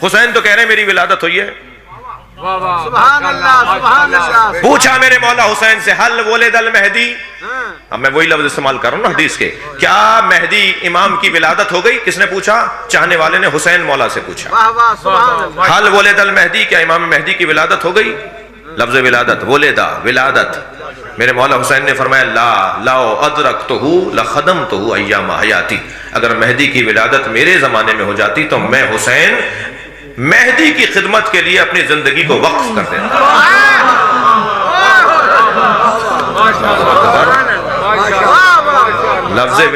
حسین تو کہہ رہے ہیں میری ولادت ہوئی ہے. سبحان اللہ سبحان اللہ. پوچھا میرے مولا حسین سے حل ولد المہدی, اب میں وہی لفظ استعمال کر رہا ہوں نا حدیث کے, کیا مہدی امام کی ولادت ہو گئی؟ کس نے پوچھا؟ چاہنے والے نے حسین مولا سے پوچھا. واہ واہ سبحان اللہ. حل ولد المہدی, کیا امام مہدی کی ولادت ہو گئی؟ لفظ ولادت, ولدا ولادت. میرے مولا حسین نے فرمایا لا لاؤ ادرکتہ لخدمتہ ایام حیاتی, اگر مہدی کی ولادت میرے زمانے میں ہو جاتی تو میں حسین مہدی کی خدمت کے لیے اپنی زندگی کو وقف کر دیتا. لفظ